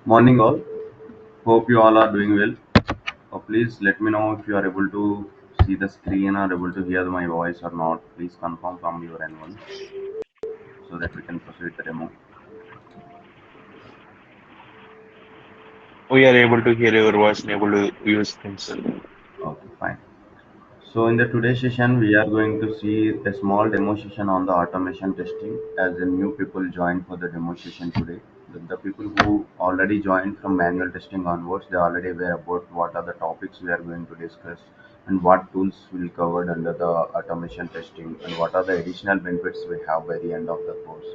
Morning all. Hope you all are doing well. Please let me know if you are able to see the screen or able to hear my voice or not. Please confirm from your end once so that we can proceed the demo. We are able to hear your voice and able to use things. Okay, fine. So in the today's session, we are going to see a small demo session on the automation testing as the new people join for the demo session today. The people who already joined from manual testing onwards, they are already aware about what are the topics we are going to discuss and what tools will be covered under the automation testing and what are the additional benefits we have by the end of the course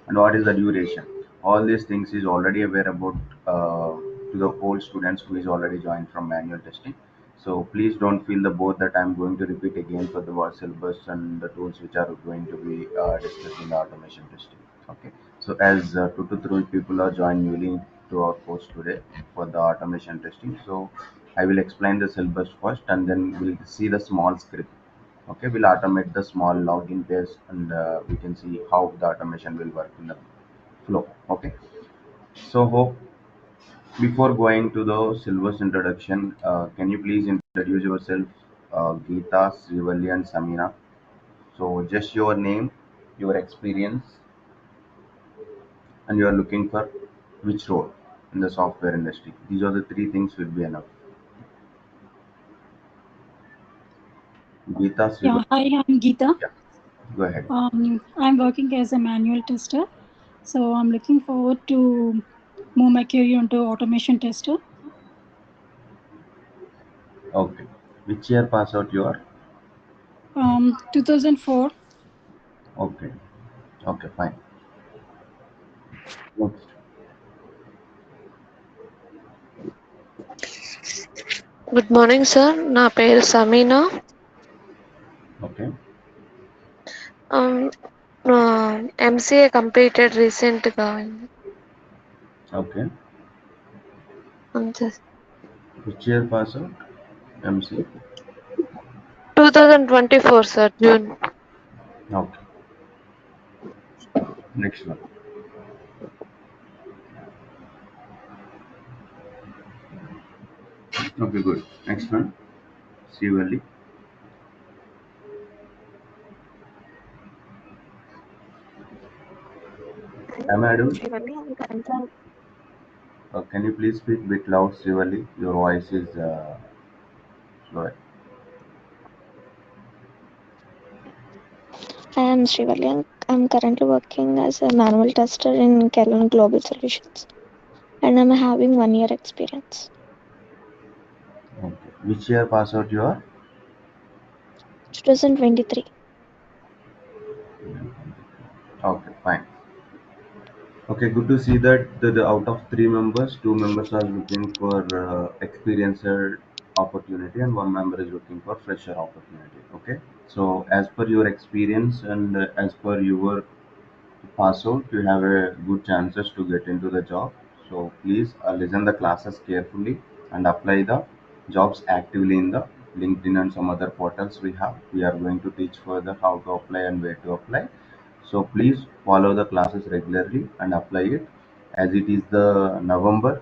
and what is the duration. All these things is already aware about to the old students who is already joined from manual testing, so please don't feel the both that I'm going to repeat again for the syllabus and the tools which are going to be discussed in the automation testing. Okay. So as 2 to 3 people are joined newly to our course today for the automation testing, so I will explain the syllabus first and then we'll see the small script. Okay, we'll automate the small login page and we can see how the automation will work in the flow. Okay. So hope before going to the syllabus introduction, can you please introduce yourself, Geeta, Srivalli, and Samina? So, just your name, your experience, and you are looking for which role in the software industry. These are the three things will be enough. Geeta, Yeah, Srivalli, hi, I'm Geeta. yeah, go ahead. I'm working as a manual tester, so I'm looking forward to move my career into automation tester. Okay. Which year pass out you are? 2004. Okay. Okay, fine. Next. Good morning sir. నా పేరు Sameena. Okay. MCA completed రీసెంట్గా. Okay. అంతే. Which year pass out? MC. 2024 sir, June. Okay. Next one. Okay, good. Next one. Srivalli. Am I audible? Can you please speak a bit loud, Srivali? Your voice is slow. I am Srivalli. I'm currently working as a manual tester in Kellan Global Solutions, and I'm having 1 year experience. Okay. Which year pass out you are? 2023. Okay, fine. Okay, good to see that the out of 3 members, 2 members are looking for experiencer opportunity and 1 member is looking for fresher opportunity. Okay. So as per your experience and as per your pass out, you have a good chances to get into the job. So please listen the classes carefully and apply the jobs actively in the LinkedIn and some other portals we have. We are going to teach further how to apply and where to apply. So please follow the classes regularly and apply it as it is the November.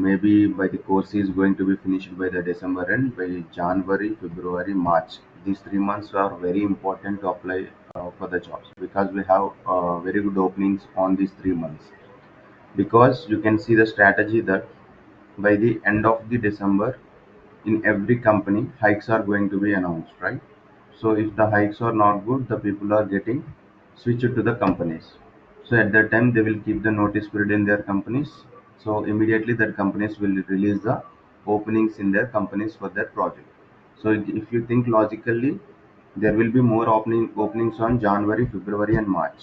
Maybe by the course is going to be finished by the December end, by January, February, March. These 3 months are very important to apply for the jobs because we have very good openings on these 3 months. Because you can see the strategy that by the end of the December, in every company, hikes are going to be announced, right? So if the hikes are not good, the people are getting switched to the companies. So at that time, they will keep the notice period in their companies. So immediately, that companies will release the openings in their companies for their project. So if you think logically, there will be more openings on January, February, and March.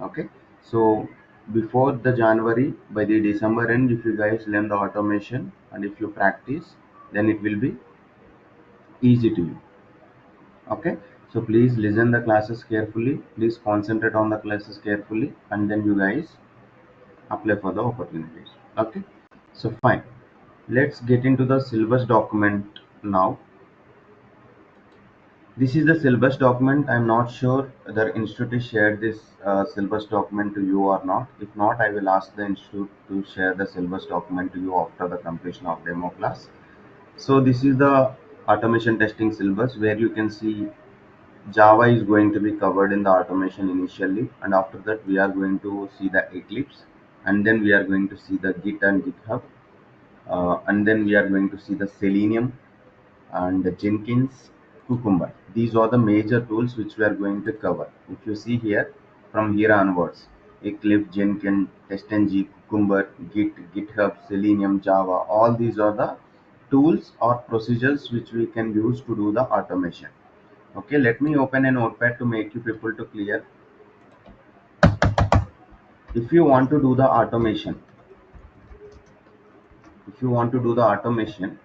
Okay, so before the January, by the December end, if you guys learn the automation and if you practice, then it will be easy to you. Okay, so please listen the classes carefully, please concentrate on the classes carefully, and then you guys apply for the opportunities. Okay, so fine, let's get into the syllabus document now. This is the syllabus document. I'm not sure the institute has shared this syllabus document to you or not. If not, I will ask the institute to share the syllabus document to you after the completion of demo class. So this is the automation testing syllabus where you can see Java is going to be covered in the automation initially, and after that we are going to see the Eclipse, and then we are going to see the Git and GitHub, and then we are going to see the Selenium and the Jenkins, Cucumber. These are the major tools which we are going to cover. If you see here, from here onwards, Eclipse, Jenkins, TestNG, Cucumber, Git, GitHub, Selenium, Java, all these are the tools or procedures which we can use to do the automation. Okay, let me open a notepad to make you people to clear. If you want to do the automation, if you want to do the automation,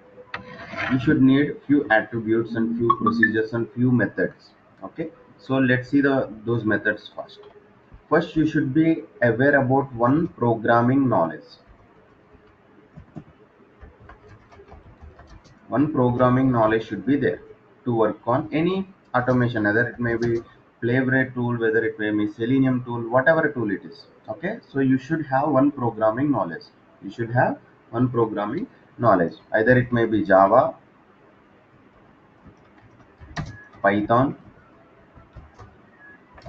you should need few attributes and few procedures and few methods. Okay, so let's see the those methods first. First, you should be aware about one programming knowledge. One programming knowledge should be there to work on any automation, whether it may be Playwright tool, whether it may be Selenium tool, whatever tool it is. Okay, so you should have one programming knowledge. You should have one programming knowledge. Either it may be Java, Python,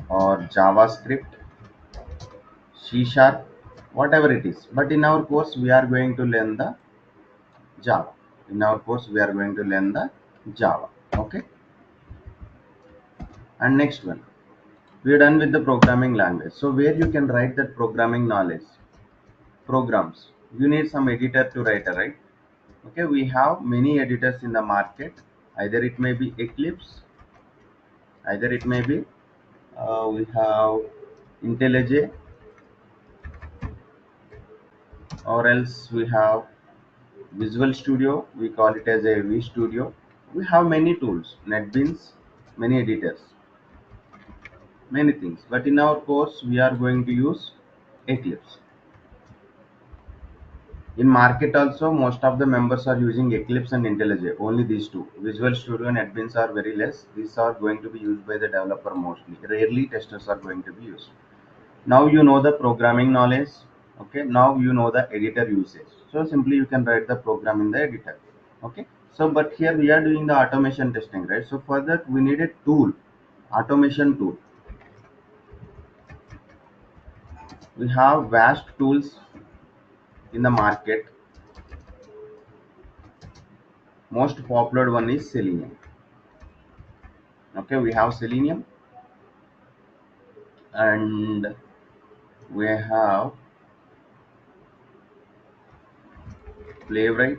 or JavaScript, C sharp, whatever it is. But in our course, we are going to learn the Java. In our course, we are going to learn the Java. Okay, and next one. We are done with the programming language. So where you can write that programming knowledge, programs, you need some editor to write, right? Okay, we have many editors in the market. Either it may be Eclipse, either it may be we have IntelliJ, or else we have Visual Studio. We call it as a V Studio. We have many tools, NetBeans, many editors, many things. But in our course, we are going to use Eclipse. In market also, most of the members are using Eclipse and IntelliJ, only these two. Visual Studio and NetBeans are very less. These are going to be used by the developer mostly. Rarely testers are going to be used. Now you know the programming knowledge. Okay, now you know the editor usage. So simply you can write the program in the editor. Okay, so but here we are doing the automation testing, right? So for that we need a tool, automation tool. We have vast tools in the market. Most popular one is Selenium. Okay, we have Selenium, and we have Playwright,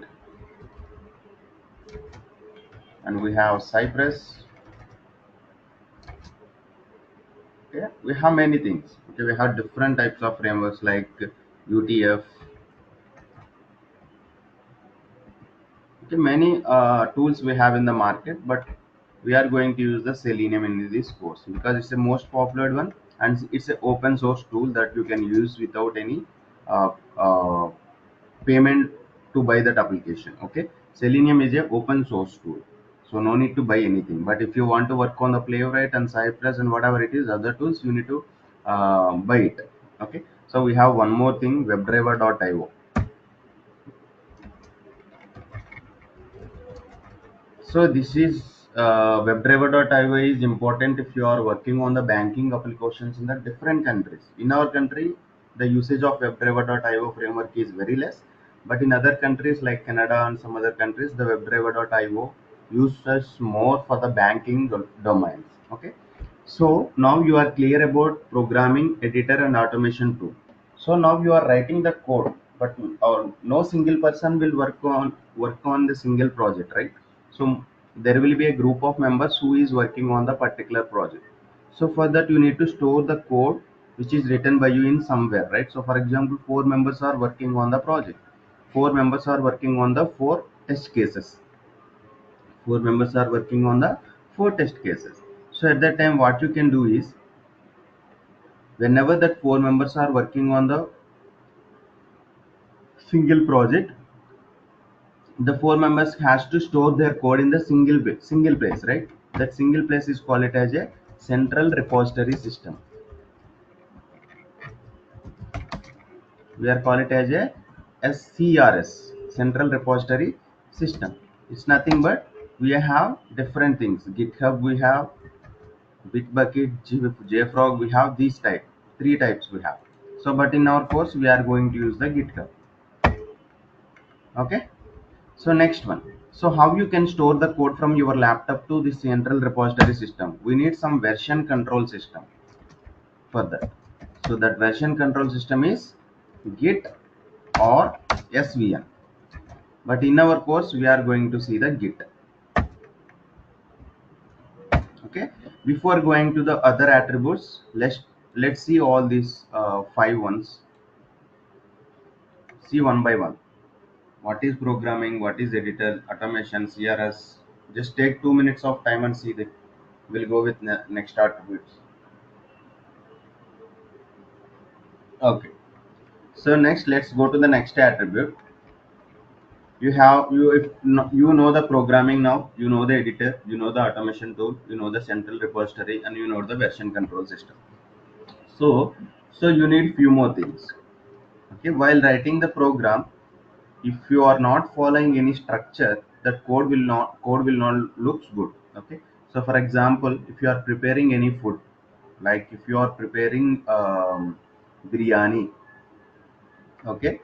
and we have Cypress. Okay, we have many things. Okay, we have different types of frameworks like UTF. Okay, many tools we have in the market, but we are going to use the Selenium in this course because it's the most popular one, and it's an open source tool that you can use without any uh, uh, payment to buy that application. Okay, Selenium is a open source tool, so no need to buy anything. But if you want to work on the Playwright and Cypress and whatever it is other tools, you need to buy it. Okay, so we have one more thing, WebDriver.io. So this is WebDriver.io is important if you are working on the banking applications in the different countries. In our country, the usage of WebDriver.io framework is very less, but in other countries like Canada and some other countries, the WebDriver.io uses more for the banking domains. Okay, so now you are clear about programming, editor, and automation tool. So now you are writing the code, but no single person will work on the single project, right? So there will be a group of members who is working on the particular project. So for that you need to store the code which is written by you in somewhere, right? So for example, four members are working on the project. Four members are working on the four test cases. Four members are working on the four test cases. So at that time, what you can do is whenever that four members are working on the single project, the four members has to store their code in the single place, right? That single place is called it as a central repository system. We are call it as a SCRS, central repository system. It's nothing but we have different things. GitHub we have, Bitbucket, JFrog we have these type, three types we have. So but in our course we are going to use the GitHub. Okay. So next one. So how you can store the code from your laptop to the central repository system? We need some version control system for that. So that version control system is Git or SVN. But in our course we are going to see the Git. Okay. Before going to the other attributes, let's see all these five ones. See one by one. What is programming? What is editor? Automation? CRS? Just take 2 minutes of time and see that. We'll go with next attributes. Okay. So next, let's go to the next attribute. You know the programming now, you know the editor, you know the automation tool, you know the central repository, and you know the version control system. So you need few more things. Okay, while writing the program, if you are not following any structure, that code will not looks good. Okay, so for example, if you are preparing any food, like if you are preparing biryani, okay,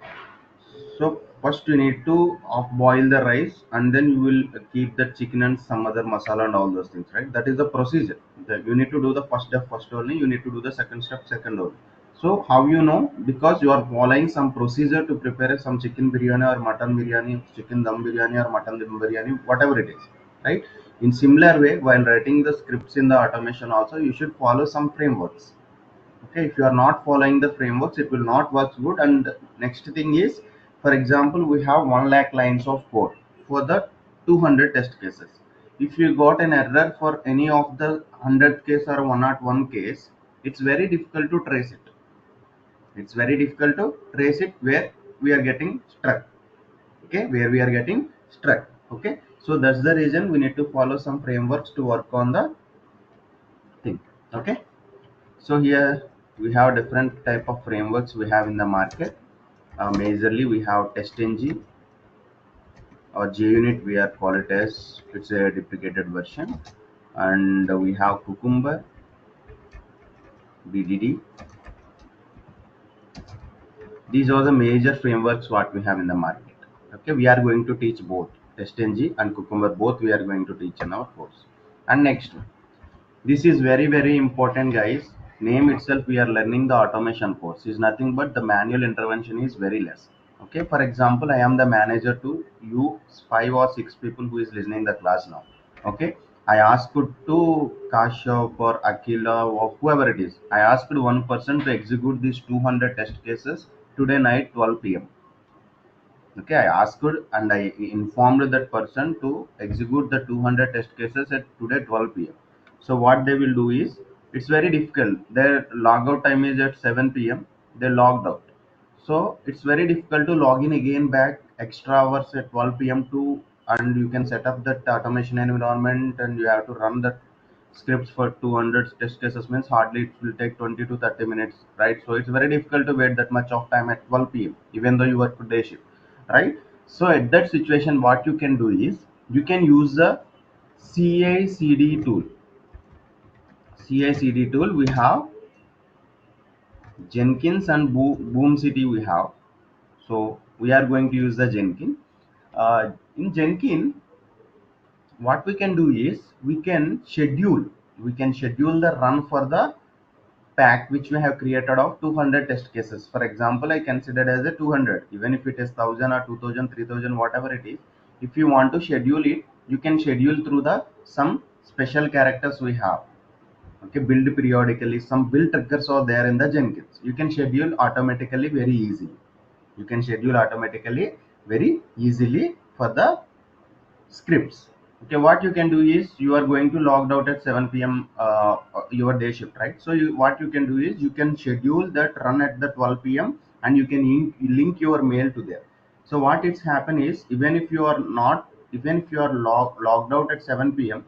so first you need to off boil the rice and then you will keep the chicken and some other masala and all those things, right? That is the procedure. You need to do the first step first only, you need to do the second step second only. So how you know? Because you are following some procedure to prepare some chicken biryani or mutton biryani, chicken dum biryani or mutton dum biryani, whatever it is, right? In similar way, while writing the scripts in the automation also, you should follow some frameworks. Okay, if you are not following the frameworks, it will not work good. And next thing is, for example, we have 1 lakh lines of code for the 200 test cases. If you got an error for any of the 100th case or 101 case, it's very difficult to trace it. It's very difficult to trace it where we are getting struck. Okay, where we are getting struck. Okay, so that's the reason we need to follow some frameworks to work on the thing. Okay. So here we have different type of frameworks we have in the market. Majorly we have TestNG or JUnit, we are call it as it's a deprecated version, and we have Cucumber, BDD. These are the major frameworks what we have in the market. Okay, we are going to teach both TestNG and Cucumber. Both we are going to teach in our course. And next one. This is very important, guys. Name itself, we are learning the automation course is nothing but the manual intervention is very less. Okay, for example, I am the manager to you 5 or 6 people who is listening the class now. Okay, I asked to Kashav or Akila or whoever it is, I asked one person to execute these 200 test cases today night 12 p.m. Okay, I asked and I informed that person to execute the 200 test cases at today 12 p.m. So what they will do is, it's very difficult. Their logout time is at 7 p.m. They logged out, so it's very difficult to log in again back extra hours at 12 p.m. to, and you can set up that automation environment and you have to run that scripts for 200 test cases, means hardly it will take 20 to 30 minutes, right? So it's very difficult to wait that much of time at 12 p.m. even though you work day shift, right? So at that situation, what you can do is you can use the CI/CD tool. CI/CD tool we have Jenkins and Boom City we have. So we are going to use the Jenkins. In Jenkins, what we can do is we can schedule the run for the pack which we have created of 200 test cases. For example, I considered as a 200, even if it is 1000 or 2000, 3000, whatever it is. If you want to schedule it, you can schedule through the some special characters we have. Okay, build periodically, some build triggers are there in the Jenkins. You can schedule automatically very easily. You can schedule automatically very easily for the scripts. Okay, what you can do is you are going to logged out at 7 p.m. Your day shift, right? So what you can do is you can schedule that run at the 12 p.m. and you can link your mail to there. So what it's happen is, even if you are logged out at 7 p.m.,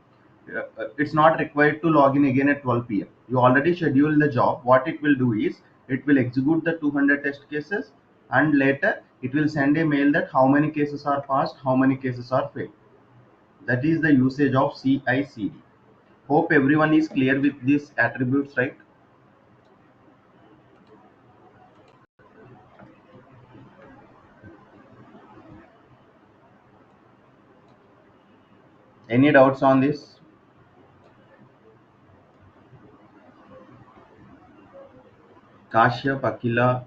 It's not required to log in again at 12 p.m. You already schedule the job. What it will do is it will execute the 200 test cases, and later it will send a mail that how many cases are passed, how many cases are failed. That is the usage of CI/CD. Hope everyone is clear with these attributes, right? Any doubts on this? Kashyap, Akila,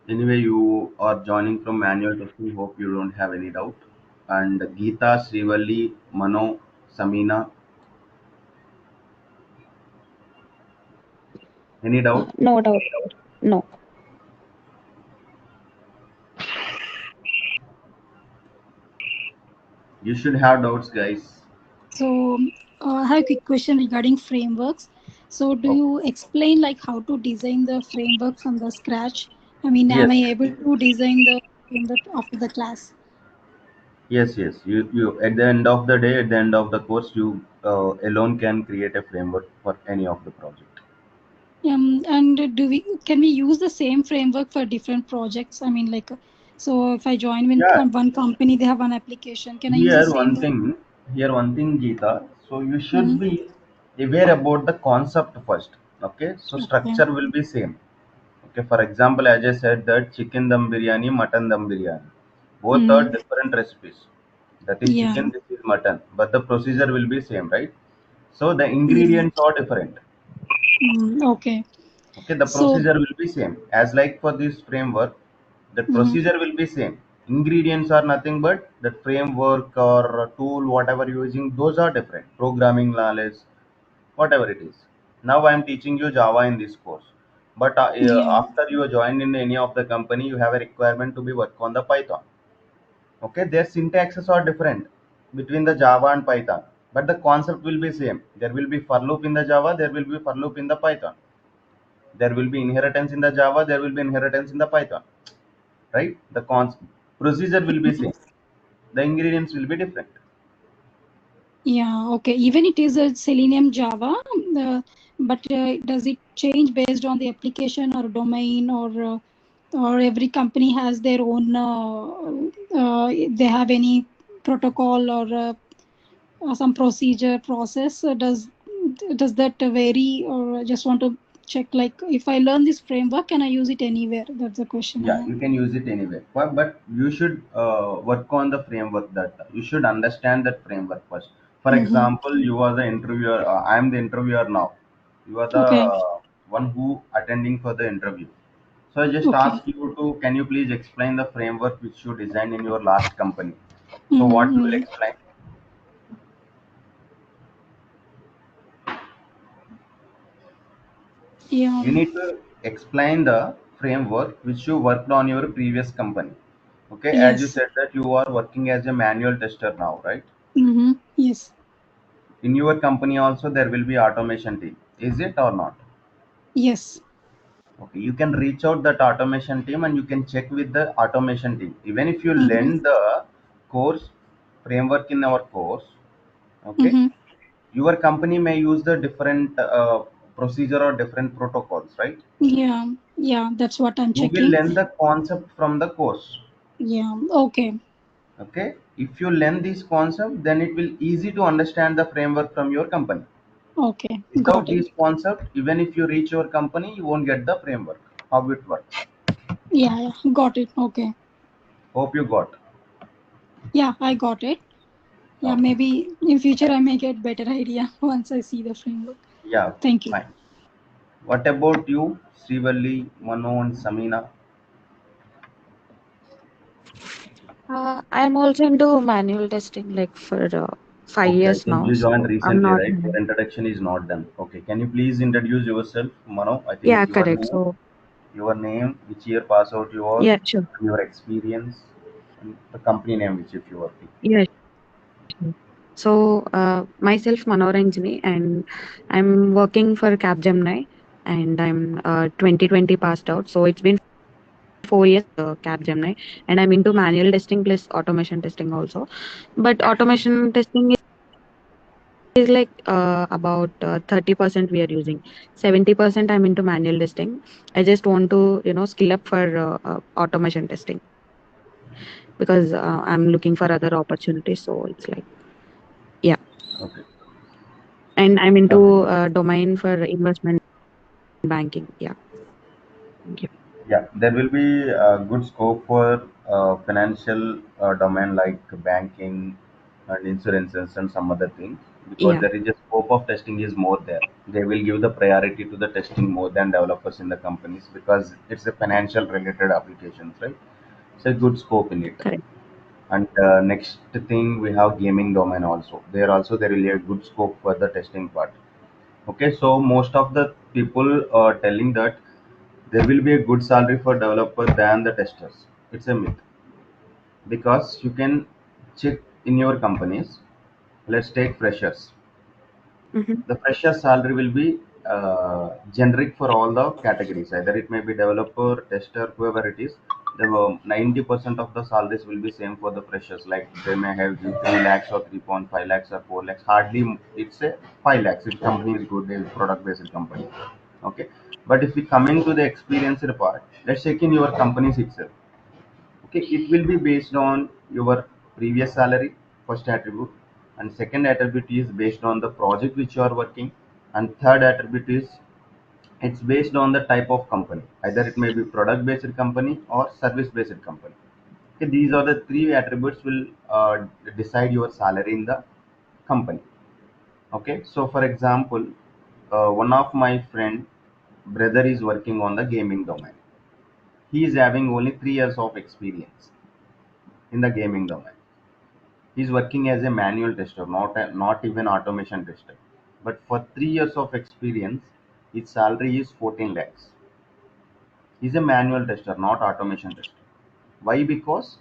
anyway, you are joining from manual testing. Hope you don't have any doubt. And Geeta, Srivalli, Mano, Samina, any doubt? No doubt. No. You should have doubts, guys. So I have a quick question regarding frameworks. So do Okay. you explain like how to design the framework from the scratch? I mean, am Yes, I able to design the framework after the class? yes. You at the end of the day, at the end of the course, you alone can create a framework for any of the project. And do we can we use the same framework for different projects? I mean, like, so if I join with Yeah, one company, they have one application. Can I use the here same one one? thing, here one thing, Geeta. So you should Mm, be aware about the concept first. Okay, so okay. structure will be same. Okay, for example, as I said that chicken dum biryani, mutton dum biryani, both are Mm, different recipes. That is yeah. chicken, this is mutton, but the procedure will be same, right? So the Yeah. ingredients are different. Okay. Okay, the So. procedure will be same. As like for this framework, the Mm, procedure will be same. Ingredients are nothing but the framework or tool, whatever you're using, those are different. Programming knowledge, whatever it is. Now I am teaching you Java in this course, but yeah. after you join in any of the company, you have a requirement to be work on the Python. Okay, their syntaxes are different between the Java and Python, but the concept will be same. There will be for loop in the Java, there will be for loop in the Python. There will be inheritance in the Java, there will be inheritance in the Python, right? The procedure will be same. The ingredients will be different. Yeah, okay. Even it is a Selenium Java, but does it change based on the application or domain, or every company has their own? They have any protocol or some procedure process? Does that vary, or I just want to check? Like, if I learn this framework, can I use it anywhere? That's the question I Yeah, have. you can use it anywhere, but you should work on the framework. That you should understand that framework first. For Mm-hmm. example, you are the interviewer, I am the interviewer now. You are the Okay. one who attending for the interview. So I just Okay. ask you to, can you please explain the framework which you designed in your last company? So what you will Mm-hmm. explain? Yeah. You need to explain the framework which you worked on your previous company. Okay, as you Yes. said that you are working as a manual tester now, right? Mm-hmm. Yes. In your company also there will be automation team. Is it or not? Yes. Okay, you can reach out that automation team and you can check with the automation team. Even if you Mm-hmm. learn the course framework in our course, okay, Mm-hmm. your company may use the different procedure or different protocols, right? Yeah, yeah, that's what I'm You will checking. learn the concept from the course. Yeah, okay, Okay, if you learn this concept, then it will easy to understand the framework from your company. okay, Without got it. this concept, even if you reach your company, you won't get the framework, how it works. Yeah, yeah, got it. Okay. Hope you got. Yeah, I got it. Yeah, Okay. maybe in future I may get better idea once I see the framework. Yeah, okay, Thank you. fine. What about you, Srivalli, Mano, and Samina? I'm also into manual testing like for 5 Okay, I years think now, you joined so I'm recently, not. right? Your introduction is not done. Okay, can you please introduce yourself, Mano? I think Yeah, correct. So, your name, which year pass out you are, yeah, sure. your experience, and the company name which if you are working. Yeah, sure. So, myself, Manoranjini, and I'm working for Capgemini, and I'm 2020 passed out. So, it's been 4 years Capgemini, and I'm into manual testing plus automation testing also. But automation testing is like about 30% we are using. 70% I'm into manual testing. I just want to, skill up for automation testing because I'm looking for other opportunities. So it's like, yeah. Okay. And I'm Okay. into domain for investment banking. Yeah. Thank you. Yeah, there will be a good scope for financial domain like banking and insurances and some other things, because Yeah. there is a scope of testing is more there. They will give the priority to the testing more than developers in the companies because it's a financial related applications, right? It's a good scope in it. Correct. And next thing we have gaming domain also. There will be a good scope for the testing part. Okay, so most of the people are telling that there will be a good salary for developer than the testers. It's a myth because you can check in your companies. Let's take freshers. Mm-hmm. The fresher salary will be generic for all the categories. Either it may be developer, tester, whoever it is. The 90% of the salaries will be same for the freshers. Like they may have 3 lakhs or 3.5 lakhs or 4 lakhs. Hardly it's a 5 lakhs if company is good, a product based company. Okay, but if we coming to the experienced part, let's check in your companies itself. Okay, it will be based on your previous salary, first attribute, and second attribute is based on the project which you are working, and third attribute is it's based on the type of company. Either it may be product based company or service based company. Okay, these are the three attributes will decide your salary in the company. Okay, so for example, one of my friend brother is working on the gaming domain. He is having only 3 years of experience in the gaming domain. He's working as a manual tester, not even automation tester. But for 3 years of experience, his salary is 14 lakhs. He's a manual tester, not automation tester. Why? Because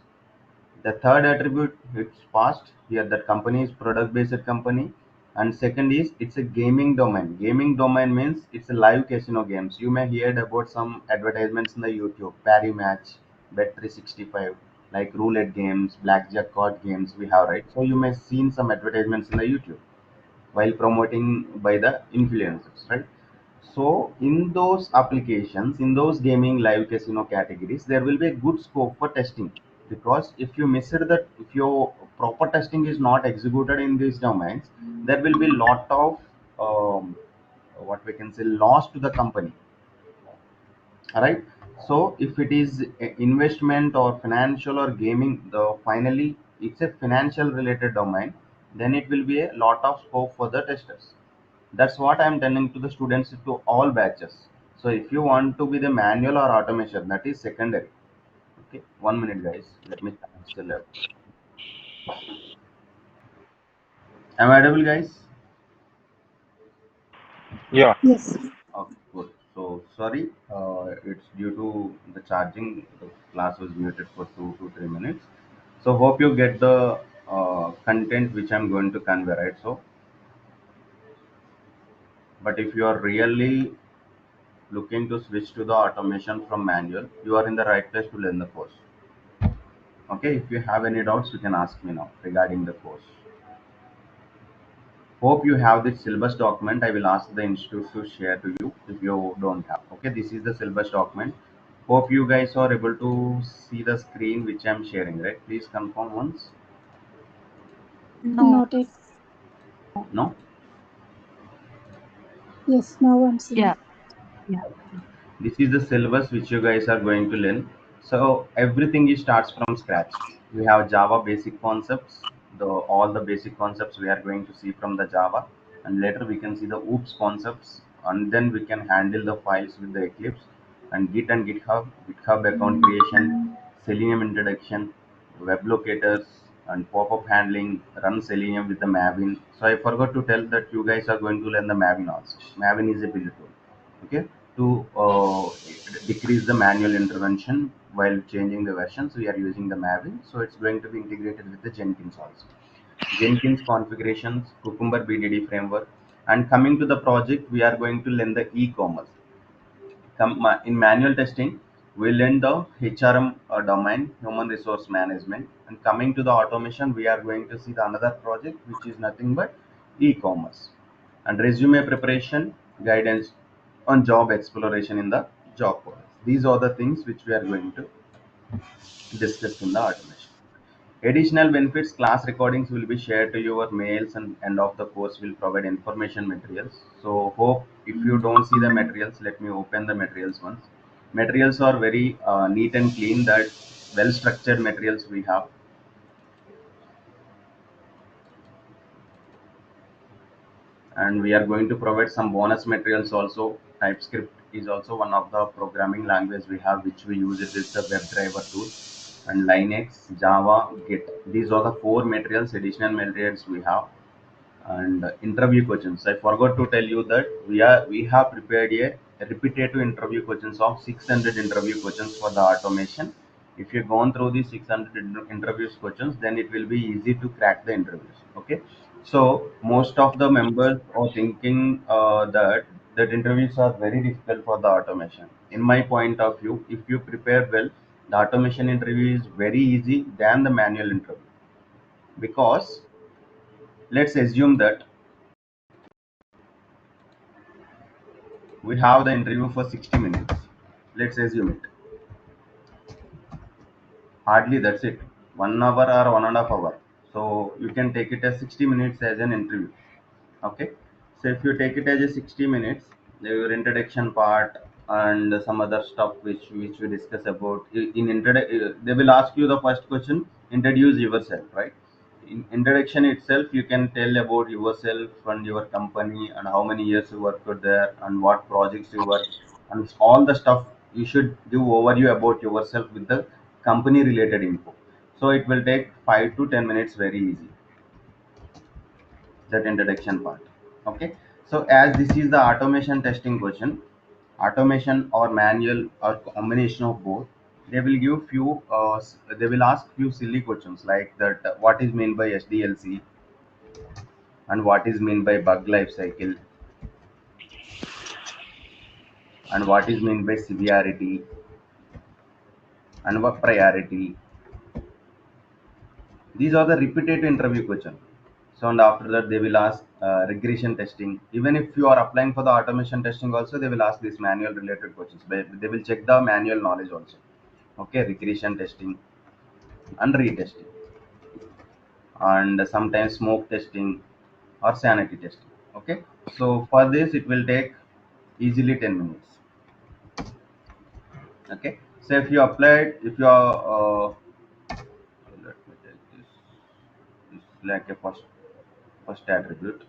the third attribute it's fast. Here that company is product based company. And second is it's a gaming domain. Gaming domain means it's a live casino games. You may heard about some advertisements in the YouTube, Parry Match, Bet 365, like roulette games, blackjack card games we have, right? So you may seen some advertisements in the YouTube while promoting by the influencers, right? So in those applications, in those gaming live casino categories, there will be a good scope for testing, because if you miss it, that if your proper testing is not executed in these domains, there will be lot of what we can say loss to the company. All right. So if it is investment or financial or gaming, the finally it's a financial related domain, then it will be a lot of scope for the testers. That's what I'm telling to the students to all batches. So if you want to be the manual or automation, that is secondary. Okay, 1 minute, guys. Let me still have. Am I audible, guys? Yeah. Yes. Okay, good. So sorry, it's due to the charging. The class was muted for 2 to 3 minutes. So hope you get the content which I'm going to convey, right? So, but if you are really looking to switch to the automation from manual, you are in the right place to learn the course. Okay, if you have any doubts, you can ask me now regarding the course. Hope you have this syllabus document. I will ask the institute to share to you if you don't have. Okay, this is the syllabus document. Hope you guys are able to see the screen which I'm sharing, right? Please confirm once. No. Noted. No? Yes, now I'm seeing. Yeah. Yeah. This is the syllabus which you guys are going to learn. So everything is starts from scratch. We have Java basic concepts. The all the basic concepts we are going to see from the Java, and later we can see the OOPS concepts, and then we can handle the files with the Eclipse and Git and GitHub account creation, Selenium introduction, web locators, and pop-up handling, run Selenium with the Maven. So I forgot to tell that you guys are going to learn the Maven also. Maven is a build tool, okay, to decrease the manual intervention while changing the versions. We are using the Maven, so it's going to be integrated with the Jenkins also. Jenkins configurations, Cucumber BDD framework, and coming to the project, we are going to learn the e-commerce. In manual testing, we learn the HRM domain, human resource management, and coming to the automation, we are going to see the another project which is nothing but e-commerce, and resume preparation, guidance on job exploration in the job portals. These are the things which we are going to discuss in the automation. Additional benefits, class recordings will be shared to your mails, and end of the course will provide information materials. So hope if you don't see the materials, let me open the materials once. Materials are very neat and clean, that well structured materials we have. And we are going to provide some bonus materials also. TypeScript is also one of the programming language we have, which we use it with the WebDriver tool, and Linux, Java, Git. These are the four materials, additional materials we have. And interview questions, I forgot to tell you that we have prepared a repetitive interview questions of 600 interview questions for the automation. If you've gone through the 600 interviews questions, then it will be easy to crack the interviews. Okay, so most of the members are thinking that interviews are very difficult for the automation. In my point of view, if you prepare well, the automation interview is very easy than the manual interview. Because let's assume that we have the interview for 60 minutes. Let's assume it. Hardly that's it. 1 hour or 1.5 hours. So you can take it as 60 minutes as an interview. Okay. So if you take it as a 60 minutes, your introduction part and some other stuff which we discuss about they will ask you the first question, introduce yourself, right? In introduction itself, you can tell about yourself and your company and how many years you worked there and what projects you work, and all the stuff you should give overview about yourself with the company related info. So it will take 5 to 10 minutes, very easy, that introduction part. Okay, so as this is the automation testing question, automation or manual or combination of both, they will give few they will ask few silly questions like that, what is mean by SDLC, and what is mean by bug life cycle, and what is mean by severity, and what priority. These are the repetitive interview questions. So and after that they will ask regression testing. Even if you are applying for the automation testing also, they will ask these manual related questions, but they will check the manual knowledge also. Okay, regression testing and retesting, and sometimes smoke testing or sanity testing. Okay, so for this it will take easily 10 minutes. Okay, so if you applied, if you are let me take this is like a first attribute,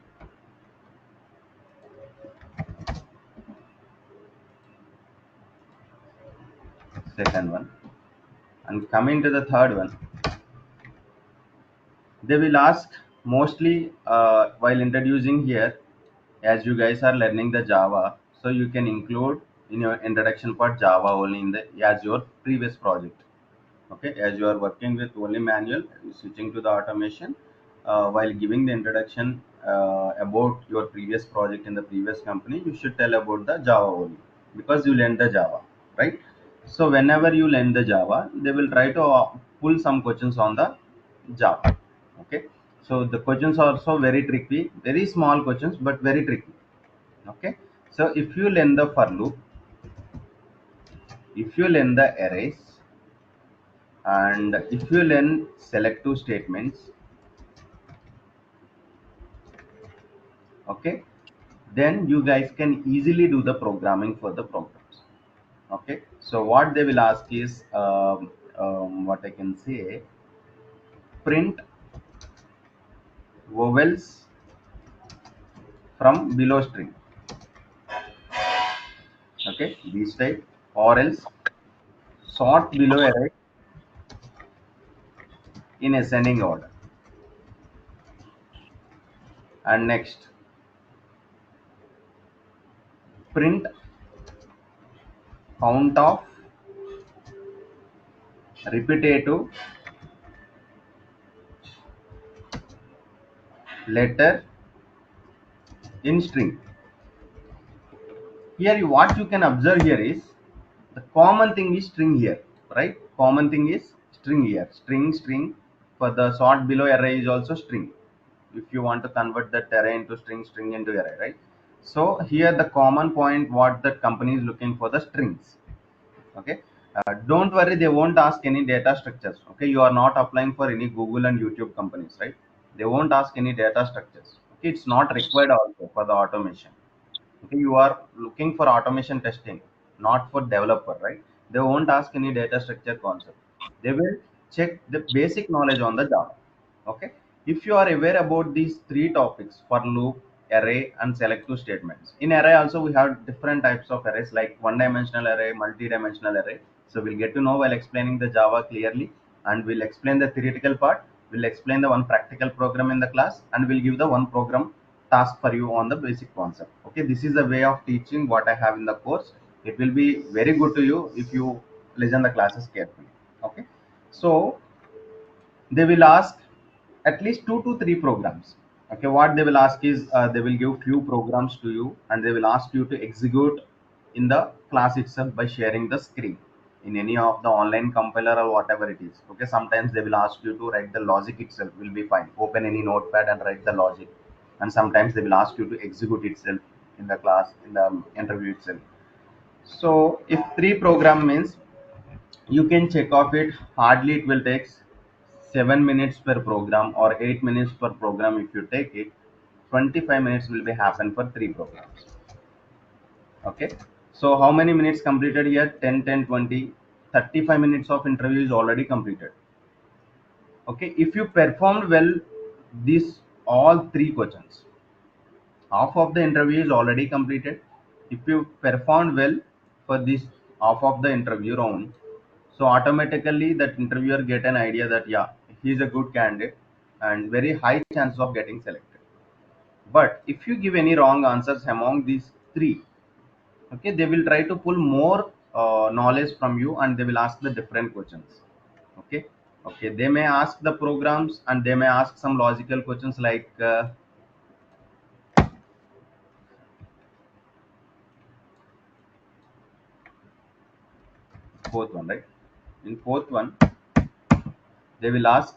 second one, and coming to the third one, they will ask mostly while introducing here, as you guys are learning the Java, so you can include in your introduction part Java only in the as your previous project. Okay, as you are working with only manual, switching to the automation, while giving the introduction about your previous project in the previous company, you should tell about the Java only, because you learned the Java, right? So whenever you learn the Java, they will try to pull some questions on the Java. Okay, so the questions are also very tricky, very small questions but very tricky. Okay, so if you learn the for loop, if you learn the arrays, and if you learn selective statements, okay, then you guys can easily do the programming for the programs. Okay, so what they will ask is what I can say, print vowels from below string. Okay, these type, or else sort below array in ascending order. And next, print count of repetitive letter in string. Here what you can observe here is the common thing is string here, right? Common thing is string here, string. For the sort below array is also string. if you want to convert that array into string into array, right? So here the common point what that company is looking for the strings. Okay, don't worry, they won't ask any data structures. Okay, you are not applying for any Google and YouTube companies, right? They won't ask any data structures. Okay, it's not required also for the automation. Okay, you are looking for automation testing, not for developer, right? They won't ask any data structure concept. They will check the basic knowledge on the Java. Okay, if you are aware about these three topics, for loop, array and selective statements. In array also we have different types of arrays like one dimensional array, multi-dimensional array. So we'll get to know while explaining the Java clearly, and we'll explain the theoretical part, we'll explain the one practical program in the class, and we'll give the one program task for you on the basic concept. Okay, this is the way of teaching what I have in the course. It will be very good to you if you listen the classes carefully. Okay, so they will ask at least 2 to 3 programs. Okay, what they will ask is they will give few programs to you and they will ask you to execute in the class itself by sharing the screen in any of the online compiler or whatever it is. Okay, sometimes they will ask you to write the logic itself, will be fine, open any notepad and write the logic. And sometimes they will ask you to execute itself in the class, in the interview itself. So if 3 program means you can check off it, hardly it will take 7 minutes per program or 8 minutes per program. If you take it, 25 minutes will be happen for 3 programs. Okay, so how many minutes completed here? 10, 10, 20, 35 minutes of interview is already completed. Okay, if you performed well these all 3 questions, half of the interview is already completed. If you performed well for this half of the interview round, so automatically that interviewer get an idea that yeah, he is a good candidate and very high chance of getting selected. But if you give any wrong answers among these three, okay, they will try to pull more knowledge from you and they will ask the different questions. Okay, okay, they may ask the programs and they may ask some logical questions like fourth one, right? In fourth one they will ask,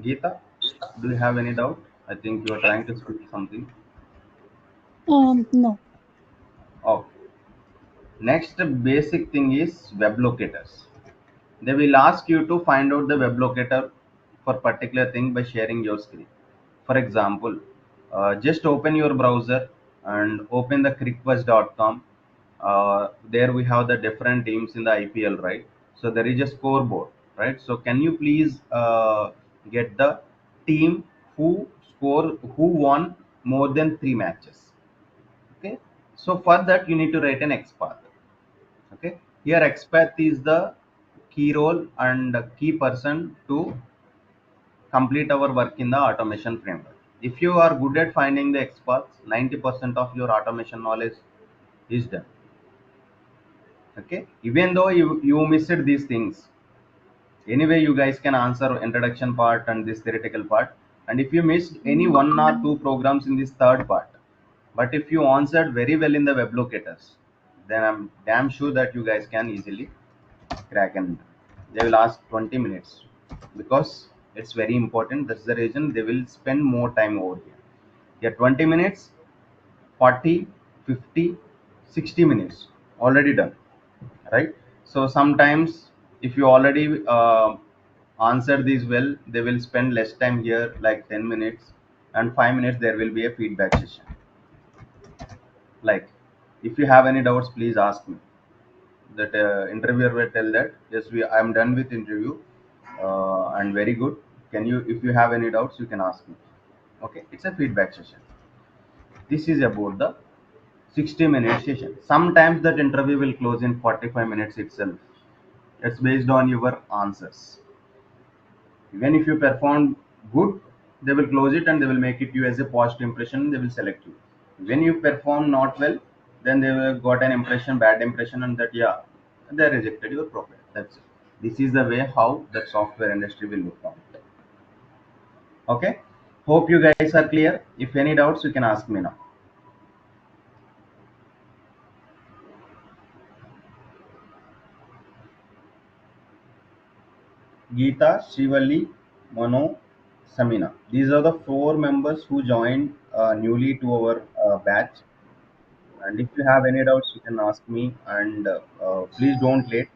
Geeta, do you have any doubt? I think you are trying to speak something. No. Okay. Next basic thing is web locators. They will ask you to find out the web locator for particular thing by sharing your screen. For example, just open your browser and open the crickbuzz.com. There we have the different teams in the IPL, right? So there is a scoreboard, right? So can you please get the team who won more than 3 matches? Okay. So for that you need to write an XPath. Okay, here XPath is the key role and key person to complete our work in the automation framework. If you are good at finding the XPath, 90% of your automation knowledge is done. Okay, even though you missed these things, anyway you guys can answer introduction part and this theoretical part. And if you missed any 1 or 2 programs in this third part, but if you answered very well in the web locators, then I'm damn sure that you guys can easily crack. And they will ask 20 minutes because it's very important. That's the reason they will spend more time over here. Yeah, 20 minutes, 40, 50, 60 minutes already done, right? So sometimes if you already answer these well, they will spend less time here, like 10 minutes, and 5 minutes there will be a feedback session. Like, if you have any doubts, please ask me. That interviewer will tell that yes, I am done with interview and very good. Can you, if you have any doubts, you can ask me. Okay, it's a feedback session. This is about the 60-minute session. Sometimes that interview will close in 45 minutes itself. It's based on your answers. Even if you perform good, they will close it and they will make it you as a positive impression. They will select you. When you perform not well, then they will got an impression, bad impression, and that yeah, they rejected your profile. That's it. This is the way how the software industry will look on it. Okay. Hope you guys are clear. If any doubts, you can ask me now. Geeta, Shivali, Mano, Samina. These are the four members who joined newly to our batch. And if you have any doubts, you can ask me. And please don't late.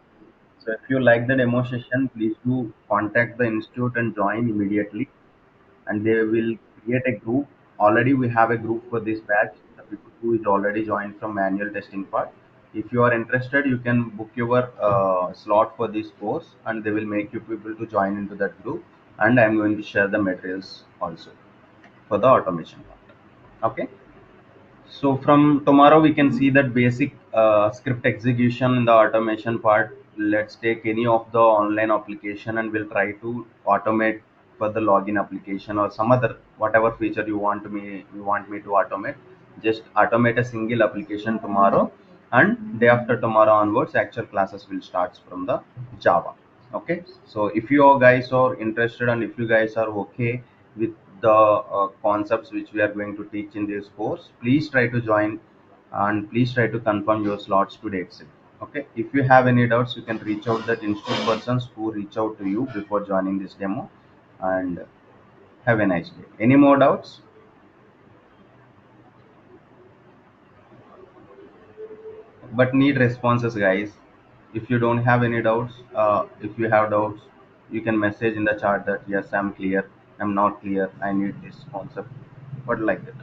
So if you like the demo session, please do contact the institute and join immediately. And they will create a group. Already we have a group for this batch. The people who is already joined from manual testing part. If you are interested, you can book your slot for this course, and they will make you people to join into that group. And I'm going to share the materials also for the automation part. Okay. So from tomorrow we can see that basic script execution in the automation part. Let's take any of the online application and we'll try to automate for the login application or some other whatever feature you want me to automate. Just automate a single application tomorrow, and day after tomorrow onwards actual classes will start from the Java. Okay, so if you guys are interested and if you guys are okay with the concepts which we are going to teach in this course, please try to join and please try to confirm your slots today itself. Okay, if you have any doubts, you can reach out that institute persons who reach out to you before joining this demo. And have a nice day. Any more doubts? But need responses, guys. If you don't have any doubts, if you have doubts, you can message in the chat that yes, I'm clear, I'm not clear, I need this concept, but like that.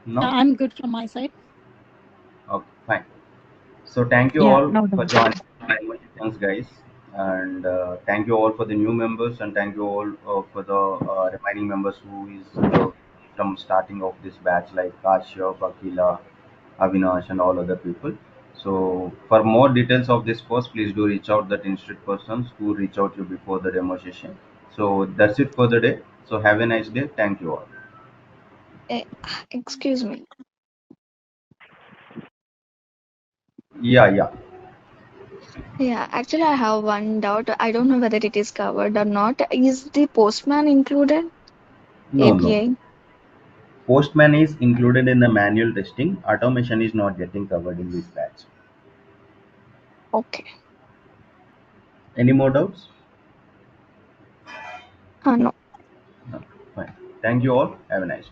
No. I'm good from my side. Okay, fine. So thank you Yeah, all no for doubt. joining my sessions, guys, and thank you all for the new members, and thank you all for the remaining members who is from starting of this batch, like Kashyap, Akila, Avinash, and all other people. So for more details of this course, please do reach out that institute persons who reach out to you before the demo session. So that's it for the day. So have a nice day. Thank you all. Eh, excuse me. Yeah, yeah. Yeah, actually, I have one doubt. I don't know whether it is covered or not. Is the postman included? No, no. API. Postman is included in the manual testing. Automation is not getting covered in this batch. Okay. Any more doubts? No. No. Fine. Thank you all. Have a nice day.